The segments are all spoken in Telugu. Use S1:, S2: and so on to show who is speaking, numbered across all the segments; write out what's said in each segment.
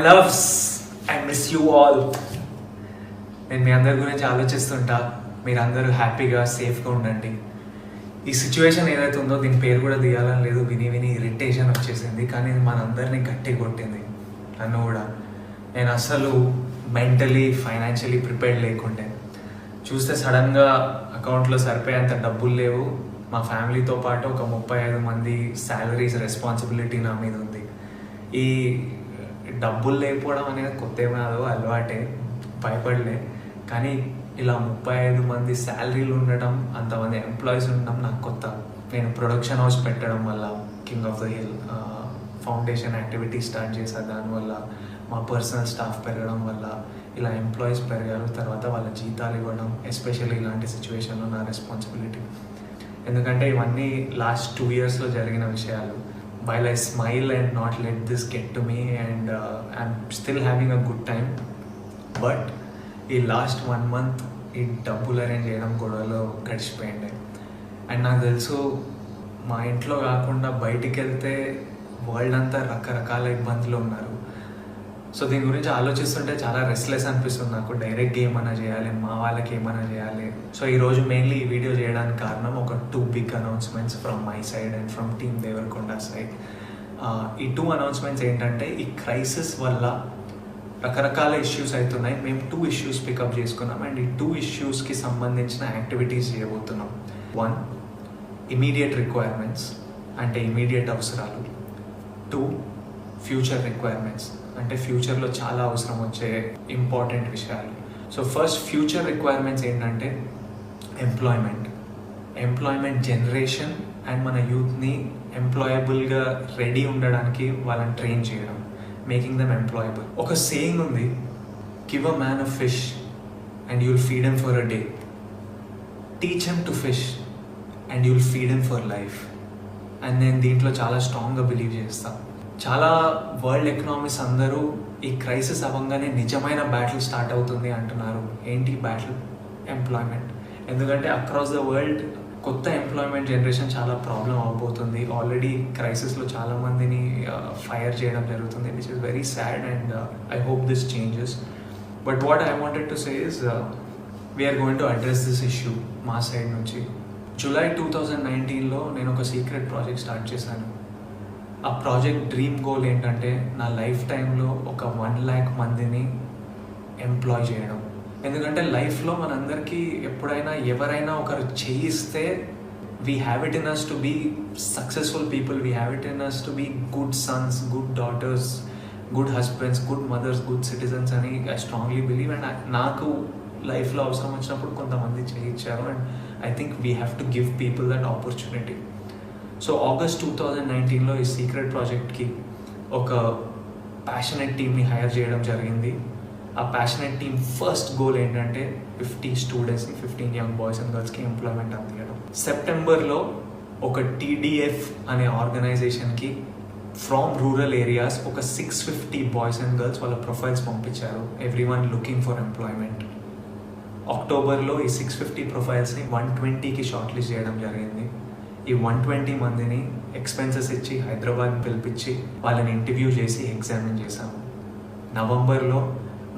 S1: Loves, I miss you all. నేను మీ అందరి గురించి ఆలోచిస్తుంటా. మీరందరూ హ్యాపీగా సేఫ్గా ఉండండి. ఈ సిచ్యువేషన్ ఏదైతే ఉందో దీని పేరు కూడా తీయాలని లేదు, విని విని ఇరిటేషన్ వచ్చేసింది. కానీ ఇది మనందరినీ గట్టి కొట్టింది, నన్ను కూడా. నేను అసలు మెంటలీ ఫైనాన్షియలీ ప్రిపేర్డ్ లేకుండే. చూస్తే సడన్గా అకౌంట్లో సరిపోయేంత డబ్బులు లేవు. మా ఫ్యామిలీతో పాటు ఒక 35 మంది శాలరీస్ రెస్పాన్సిబిలిటీ నా మీద ఉంది. ఈ డబ్బులు లేకపోవడం అనేది కొత్త ఏమో అలవాటే, భయపడలే. కానీ ఇలా 35 మంది శాలరీలు ఉండటం, అంతమంది ఎంప్లాయీస్ ఉండడం నాకు కొత్త. నేను ప్రొడక్షన్ హౌస్ పెట్టడం వల్ల, king of the hill foundation activity start చేశాను. దానివల్ల మా పర్సనల్ స్టాఫ్ పెరగడం వల్ల ఇలా ఎంప్లాయీస్ పెరిగారు. తర్వాత వాళ్ళ జీతాలు ఇవ్వడం, ఎస్పెషల్లీ ఇలాంటి సిచ్యువేషన్లో నా రెస్పాన్సిబిలిటీ. ఎందుకంటే ఇవన్నీ లాస్ట్ 2 yearsలో జరిగిన విషయాలు. While I smile and not let this get to me and I'm still having a good time. But ఈ లాస్ట్ 1 month ఈ డబ్బులు అరేంజ్ చేయడం గొడవలో గడిచిపోయింది. అండ్ నాకు తెలుసు మా ఇంట్లో కాకుండా బయటికి వెళ్తే వరల్డ్ అంతా రకరకాల ఇబ్బందులు ఉన్నారు. సో దీని గురించి ఆలోచిస్తుంటే చాలా రెస్ట్లెస్ అనిపిస్తుంది నాకు. డైరెక్ట్గా ఏమైనా చేయాలి, మా వాళ్ళకి ఏమైనా చేయాలి. సో ఈరోజు మెయిన్లీ ఈ వీడియో చేయడానికి కారణం ఒక 2 big announcements from my side and from team Deverakonda side. ఈ 2 announcements ఏంటంటే, ఈ క్రైసిస్ వల్ల రకరకాల ఇష్యూస్ అవుతున్నాయి. మేము 2 issues పికప్ చేసుకున్నాం అండ్ ఈ 2 issuesకి సంబంధించిన యాక్టివిటీస్ చేయబోతున్నాం. 1, ఇమీడియట్ రిక్వైర్మెంట్స్ అంటే ఇమీడియట్ అవసరాలు. 2, ఫ్యూచర్ రిక్వైర్మెంట్స్ అంటే ఫ్యూచర్లో చాలా అవసరం వచ్చే ఇంపార్టెంట్ విషయాలు. సో ఫస్ట్ ఫ్యూచర్ రిక్వైర్మెంట్స్ ఏంటంటే ఎంప్లాయ్మెంట్ జనరేషన్ అండ్ మన యూత్ని ఎంప్లాయబుల్గా రెడీ ఉండడానికి వాళ్ళని ట్రైన్ చేయడం, మేకింగ్ దెమ్ ఎంప్లాయబుల్. ఒక సేయింగ్ ఉంది, give a man a fish and you'll feed him for a day, teach him to fish and you'll feed him for life. And నేను దీంట్లో చాలా స్ట్రాంగ్గా బిలీవ్ చేస్తాను. చాలా వరల్డ్ ఎకనామిక్స్ అందరూ ఈ క్రైసిస్ అవ్వగానే నిజమైన బ్యాటిల్ స్టార్ట్ అవుతుంది అంటున్నారు. ఏంటి బ్యాటిల్? ఎంప్లాయ్మెంట్. ఎందుకంటే అక్రాస్ ద వరల్డ్ కొత్త ఎంప్లాయ్మెంట్ జనరేషన్ చాలా ప్రాబ్లం అవబోతుంది. ఆల్రెడీ క్రైసిస్లో చాలా మందిని ఫైర్ చేయడం జరుగుతుంది, which is very sad and I hope this changes. But what I wanted to say is we're going to address this issue మా సైడ్ నుంచి. జూలై 2019లో నేను ఒక సీక్రెట్ ప్రాజెక్ట్ స్టార్ట్ చేశాను. ఆ ప్రాజెక్ట్ డ్రీమ్ గోల్ ఏంటంటే, నా లైఫ్ టైంలో ఒక 1 lakh మందిని ఎంప్లాయ్ చేయడం. ఎందుకంటే లైఫ్లో మనందరికీ ఎప్పుడైనా ఎవరైనా ఒకరు చేయిస్తే we have it in us to be successful people, we have it in us to be good sons, good daughters, good husbands, good mothers, good citizens అని ఐ స్ట్రాంగ్లీ బిలీవ్. అండ్ నాకు లైఫ్లో అవసరం వచ్చినప్పుడు కొంతమంది చేయించారు and I think we have to give people that opportunity. So August 2019లో ఈ సీక్రెట్ ప్రాజెక్ట్కి ఒక ప్యాషనెట్ టీమ్ని హైర్ చేయడం జరిగింది. ఆ ప్యాషనెట్ టీమ్ ఫస్ట్ గోల్ ఏంటంటే 50 స్టూడెంట్స్ని, 15 యంగ్ బాయ్స్ అండ్ గర్ల్స్కి ఎంప్లాయ్మెంట్ అందించడం. సెప్టెంబర్లో ఒక TDF అనే ఆర్గనైజేషన్కి ఫ్రమ్ రూరల్ ఏరియాస్ ఒక 650 బాయ్స్ అండ్ గర్ల్స్ వాళ్ళ ప్రొఫైల్స్ పంపించారు, ఎవ్రీవన్ లుకింగ్ ఫర్ ఎంప్లాయ్మెంట్. అక్టోబర్లో ఈ 650 ప్రొఫైల్స్ని 120కి షార్ట్ లిస్ట్ చేయడం జరిగింది. ఈ 120 మందిని ఎక్స్పెన్సెస్ ఇచ్చి హైదరాబాద్ పిలిపించి వాళ్ళని ఇంటర్వ్యూ చేసి ఎగ్జామిన్ చేశాము. నవంబర్లో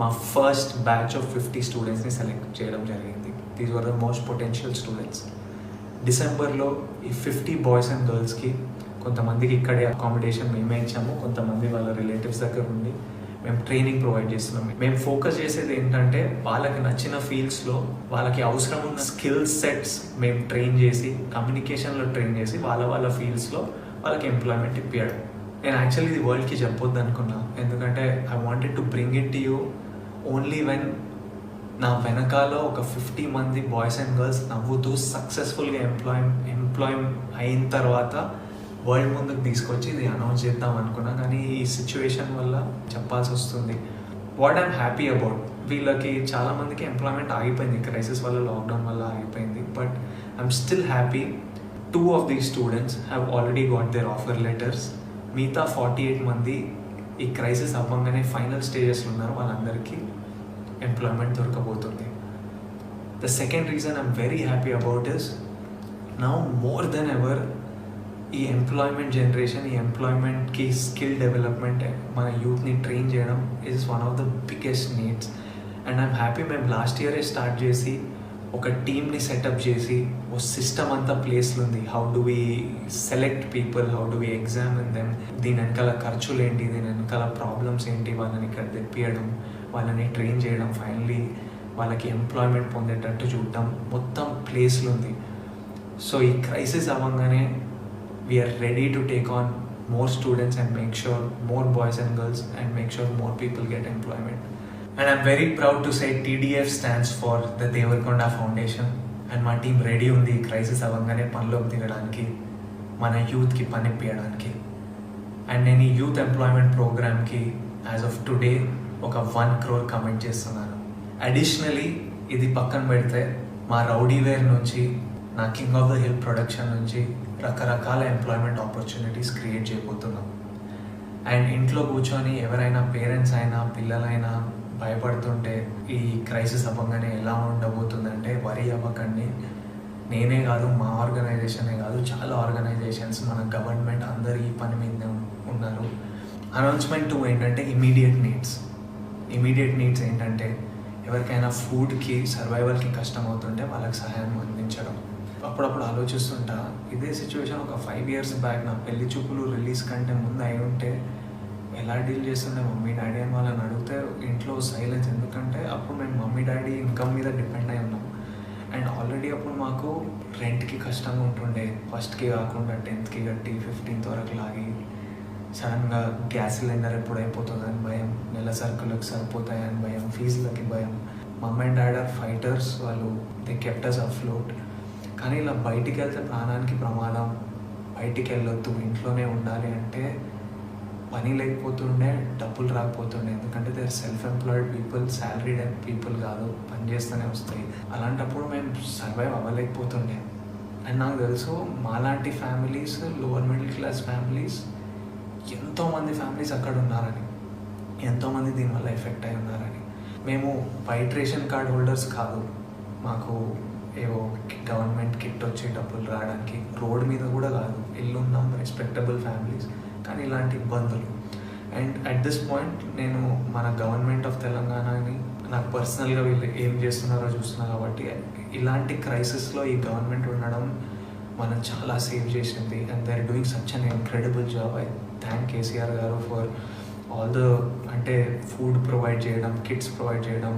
S1: మా ఫస్ట్ బ్యాచ్ ఆఫ్ 50 స్టూడెంట్స్ని సెలెక్ట్ చేయడం జరిగింది. These were the most potential students. డిసెంబర్లో ఈ 50 బాయ్స్ అండ్ గర్ల్స్కి కొంతమందికి ఇక్కడే అకామిడేషన్ మేమే ఇచ్చాము, కొంతమంది వాళ్ళ రిలేటివ్స్ దగ్గర ఉండి మేము ట్రైనింగ్ ప్రొవైడ్ చేస్తున్నాం. మేము ఫోకస్ చేసేది ఏంటంటే, వాళ్ళకి నచ్చిన ఫీల్డ్స్లో వాళ్ళకి అవసరం ఉన్న స్కిల్ సెట్స్ మేము ట్రైన్ చేసి, కమ్యూనికేషన్లో ట్రైన్ చేసి వాళ్ళ ఫీల్డ్స్లో వాళ్ళకి ఎంప్లాయ్మెంట్ ఇప్పించడం. నేను యాక్చువల్లీ ఇది వరల్డ్కి చెప్పొద్దు అనుకున్నా, ఎందుకంటే I wanted to bring it to you only when నా వెనకాల ఒక 50 మంది బాయ్స్ అండ్ గర్ల్స్ నవ్వుతూ సక్సెస్ఫుల్గా ఎంప్లాయ్ అయిన తర్వాత వరల్డ్ ముందుకు తీసుకొచ్చి ఇది అనౌన్స్ చేద్దాం అనుకున్నా. కానీ ఈ సిచ్యువేషన్ వల్ల చెప్పాల్సి వస్తుంది. వాట్ ఐఎమ్ హ్యాపీ అబౌట్, వీళ్ళకి చాలామందికి ఎంప్లాయ్మెంట్ ఆగిపోయింది, క్రైసిస్ వల్ల, లాక్డౌన్ వల్ల ఆగిపోయింది. But I'm still happy 2 of these students have already got their offer letters. మిగతా 48 మంది ఈ క్రైసిస్ అవ్వగానే ఫైనల్ స్టేజెస్లో ఉన్నారు, వాళ్ళందరికీ ఎంప్లాయ్మెంట్ దొరకబోతుంది. The second reason I'm very happy about is, now more than ever ఈ ఎంప్లాయ్మెంట్ జనరేషన్, ఈ ఎంప్లాయ్మెంట్కి స్కిల్ డెవలప్మెంట్, మన యూత్ని ట్రైన్ చేయడం is one of the biggest needs. And I'm happy మేము లాస్ట్ ఇయరే స్టార్ట్ చేసి ఒక టీమ్ని సెటప్ చేసి ఓ సిస్టమ్ అంతా ప్లేస్లో ఉంది. How do we select people, how do we examine them, దీని వెనకాల ఖర్చులు ఏంటి, దీని వెనకాల ప్రాబ్లమ్స్ ఏంటి, వాళ్ళని ఇక్కడ తెప్పియడం, వాళ్ళని ట్రైన్ చేయడం, ఫైనలీ వాళ్ళకి ఎంప్లాయ్మెంట్ పొందేటట్టు చూడటం, మొత్తం ప్లేస్లో ఉంది. సో ఈ క్రైసిస్ అవ్వగానే we're ready to take on more students and make sure more boys and girls and make sure more people get employment. And I'm very proud to say TDF stands for the Devarakonda Foundation, and my team ready undi crisis avangane panloki digadaniki, mana youth ki pani piyadడానికి. And nenu youth employment program ki as of today oka 1 crore commit చేస్తున్నాను. Additionally ఇది పక్కన పెడితే మా రౌడీ వేర్ నుంచి, నా king of the hill production నుంచి రకరకాల ఎంప్లాయ్మెంట్ ఆపర్చునిటీస్ క్రియేట్ చేయబోతున్నాం. అండ్ ఇంట్లో కూర్చొని ఎవరైనా పేరెంట్స్ అయినా పిల్లలైనా భయపడుతుంటే ఈ క్రైసిస్ అవ్వగానే ఎలా ఉండబోతుందంటే వరి అవ్వకండి. నేనే కాదు, మా ఆర్గనైజేషనే కాదు, చాలా ఆర్గనైజేషన్స్, మన గవర్నమెంట్ అందరూ ఈ పని మీద ఉన్నారు. అనౌన్స్మెంట్ 2 ఏంటంటే ఇమీడియట్ నీడ్స్ ఏంటంటే ఎవరికైనా ఫుడ్కి, సర్వైవల్కి కష్టం అవుతుంటే వాళ్ళకి సహాయం అందించడం. అప్పుడప్పుడు ఆలోచిస్తుంటా, ఇదే సిచ్యువేషన్ ఒక 5 years బ్యాక్ నా పెళ్లి చూపులు రిలీజ్ కంటే ముందు అయి ఉంటే ఎలా డీల్ చేస్తుండే మమ్మీ డాడీ అని వాళ్ళని అడిగితే ఇంట్లో సైలెన్స్. ఎందుకంటే అప్పుడు మేము మమ్మీ డాడీ ఇన్కమ్ మీద డిపెండ్ అయి ఉన్నాం. అండ్ ఆల్రెడీ అప్పుడు మాకు రెంట్కి కష్టంగా ఉంటుండే, ఫస్ట్కి కాకుండా 10th కట్టి 15th వరకు లాగి, సడన్గా గ్యాస్ సిలిండర్ ఎప్పుడు అయిపోతుందని భయం, నెల సరుకులకు సరిపోతాయని భయం, ఫీజులకి భయం. Mummy and dad are fighters, వాళ్ళు దే కెప్ట్ us afloat. కానీ ఇలా బయటికి వెళ్తే ప్రాణానికి ప్రమాదం, బయటికి వెళ్ళొద్దు, ఇంట్లోనే ఉండాలి అంటే పని లేకపోతుండే, డబ్బులు రాకపోతుండే. ఎందుకంటే they self employed people, salaried people కాదు, పని చేస్తూనే వస్తాయి. అలాంటప్పుడు మేము సర్వైవ్ అవ్వలేకపోతుండే. అండ్ నాకు తెలుసు మాలాంటి families, lower middle class families, ఎంతోమంది ఫ్యామిలీస్ అక్కడ ఉన్నారని, ఎంతోమంది దీనివల్ల ఎఫెక్ట్ అయి ఉన్నారని. మేము వైట్ రేషన్ కార్డ్ హోల్డర్స్ కాదు, మాకు ఏవో గవర్నమెంట్ కిట్ వచ్చి డబ్బులు రావడానికి, రోడ్ మీద కూడా కాదు, ఇల్లు ఉన్నాం, రెస్పెక్టబుల్ ఫ్యామిలీస్, కానీ ఇలాంటి ఇబ్బందులు. అండ్ అట్ దిస్ పాయింట్ నేను మన గవర్నమెంట్ ఆఫ్ తెలంగాణని, నాకు పర్సనల్గా వీళ్ళు ఏం చేస్తున్నారో చూస్తున్నా కాబట్టి, ఇలాంటి క్రైసిస్లో ఈ గవర్నమెంట్ ఉండడం మనం చాలా సేవ్ చేసింది. And they are doing such an incredible job. I thank KCR గారు ఫర్ ఆల్ ద, అంటే ఫుడ్ ప్రొవైడ్ చేయడం, కిట్స్ ప్రొవైడ్ చేయడం,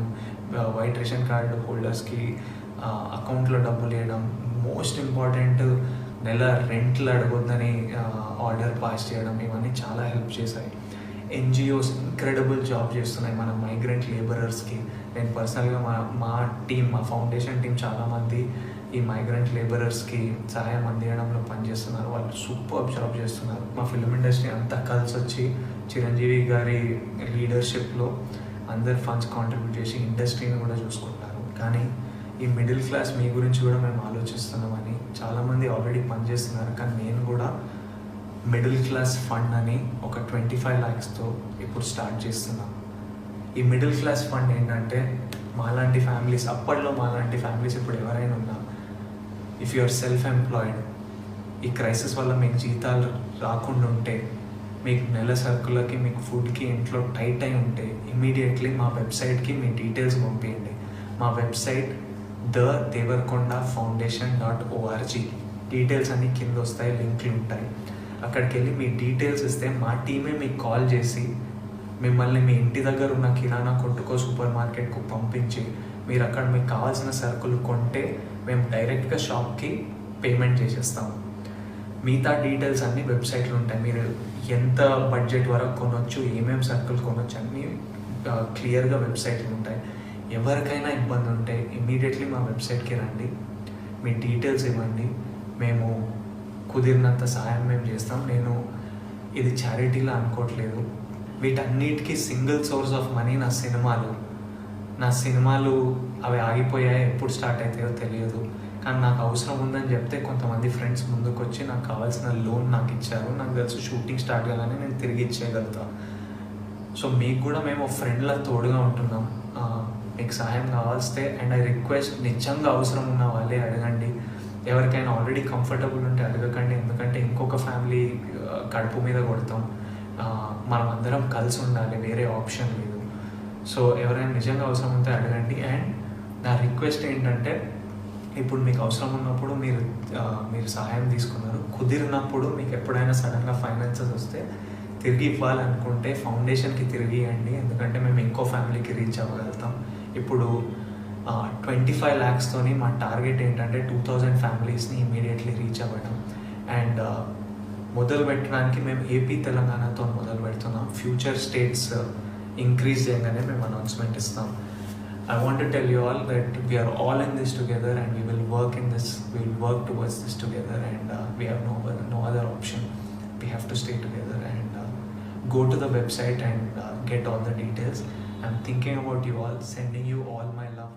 S1: వైట్ రేషన్ కార్డు హోల్డర్స్కి అకౌంట్లో డబ్బులు వేయడం, మోస్ట్ ఇంపార్టెంట్ నెల రెంట్లు అడగొద్దని ఆర్డర్ పాస్ చేయడం, ఇవన్నీ చాలా హెల్ప్ చేశాయి. ఎన్జిఓస్ ఇంక్రెడిబుల్ జాబ్ చేస్తున్నాయి మన మైగ్రెంట్ లేబరర్స్కి. నేను పర్సనల్గా మా టీం, మా ఫౌండేషన్ టీం చాలామంది ఈ మైగ్రెంట్ లేబరర్స్కి సహాయం అందించడంలో పనిచేస్తున్నారు. వాళ్ళు సూపర్ జాబ్ చేస్తున్నారు. మా ఫిల్మ్ ఇండస్ట్రీ అంతా కలిసి వచ్చి చిరంజీవి గారి లీడర్షిప్లో అందరు ఫండ్స్ కాంట్రిబ్యూట్ చేసి ఇండస్ట్రీని కూడా చూసుకుంటారు. కానీ ఈ మిడిల్ క్లాస్ మీ గురించి కూడా మేము ఆలోచిస్తున్నామని చాలామంది ఆల్రెడీ పనిచేస్తున్నారు. కానీ నేను కూడా మిడిల్ క్లాస్ ఫండ్ అని ఒక 25 lakhsతో ఇప్పుడు స్టార్ట్ చేస్తున్నాను. ఈ మిడిల్ క్లాస్ ఫండ్ ఏంటంటే మాలాంటి ఫ్యామిలీస్, అప్పట్లో మాలాంటి ఫ్యామిలీస్ ఇప్పుడు ఎవరైనా ఉన్నా, if you are self employed, ఈ క్రైసిస్ వల్ల మీకు జీతాలు రాకుండా ఉంటే, మీకు నెల సరుకులకి, మీకు ఫుడ్కి ఇంట్లో టైట్ అయి ఉంటే, ఇమీడియట్లీ మా వెబ్సైట్కి మీ డీటెయిల్స్ పంపించండి. మా వెబ్సైట్ thedevarkondafoundation.org. డీటెయిల్స్ అన్నీ కింద వస్తాయి, లింక్లు ఉంటాయి. అక్కడికి వెళ్ళి మీ డీటెయిల్స్ ఇస్తే మా టీమే మీకు కాల్ చేసి మిమ్మల్ని మీ ఇంటి దగ్గర ఉన్న కిరాణా కొట్టుకో, సూపర్ మార్కెట్కు పంపించి, మీరు అక్కడ మీకు కావాల్సిన సరుకులు కొంటే మేము డైరెక్ట్గా షాప్కి పేమెంట్ చేసేస్తాము. మిగతా డీటెయిల్స్ అన్నీ వెబ్సైట్లో ఉంటాయి. మీరు ఎంత బడ్జెట్ వరకు కొనవచ్చు, ఏమేమి సరుకులు కొనవచ్చు అన్నీ క్లియర్గా వెబ్సైట్లో ఉంటాయి. ఎవరికైనా ఇబ్బంది ఉంటే ఇమీడియట్లీ మా వెబ్సైట్కి రండి, మీ డీటెయిల్స్ ఇవ్వండి, మేము కుదిరినంత సహాయం మేము చేస్తాం. నేను ఇది చారిటీలా అనుకోవట్లేదు. వీటన్నిటికీ సింగిల్ సోర్స్ ఆఫ్ మనీ నా సినిమాలు అవి ఆగిపోయాయి, ఎప్పుడు స్టార్ట్ అవుతాయో తెలియదు. కానీ నాకు అవసరం ఉందని చెప్తే కొంతమంది ఫ్రెండ్స్ ముందుకు వచ్చి నాకు కావాల్సిన లోన్ నాకు ఇచ్చారు. నాకు తెలుసు షూటింగ్ స్టార్ట్ కాగానే నేను తిరిగి ఇచ్చేయగలుగుతా. సో మీకు కూడా మేము ఫ్రెండ్లా తోడుగా ఉంటున్నాం. మీకు సహాయం కావాల్స్తే, అండ్ ఐ రిక్వెస్ట్, నిజంగా అవసరం ఉన్న వాళ్ళే అడగండి. ఎవరికైనా ఆల్రెడీ కంఫర్టబుల్ ఉంటే అడగకండి, ఎందుకంటే ఇంకొక ఫ్యామిలీ కడుపు మీద కొడతాం. మనం అందరం కలిసి ఉండాలి, వేరే ఆప్షన్ లేదు. సో ఎవరైనా నిజంగా అవసరం ఉంటే అడగండి. అండ్ నా రిక్వెస్ట్ ఏంటంటే, ఇప్పుడు మీకు అవసరం ఉన్నప్పుడు మీరు సహాయం తీసుకున్నారు, కుదిరినప్పుడు మీకు ఎప్పుడైనా సడన్గా ఫైనాన్సెస్ వస్తే తిరిగి ఇవ్వాలనుకుంటే ఫౌండేషన్కి తిరిగి ఇవ్వండి, ఎందుకంటే మేము ఇంకో ఫ్యామిలీకి రీచ్ అవ్వగలుగుతాం. ఇప్పుడు 25 lakhస్తోని మా టార్గెట్ ఏంటంటే 2000 ఫ్యామిలీస్ని ఇమీడియట్లీ రీచ్ అవ్వడం. అండ్ మొదలు పెట్టడానికి మేము ఏపీ తెలంగాణతో మొదలు పెడుతున్నాం. ఫ్యూచర్ స్టేట్స్ ఇంక్రీజ్ చేయగానే మేము అనౌన్స్మెంట్ ఇస్తాం. I want to tell you all that we are all in this together, and we will work towards this together, and we have no other option. We have to stay together and go to the website and get all the details. I'm thinking about you all, sending you all my love.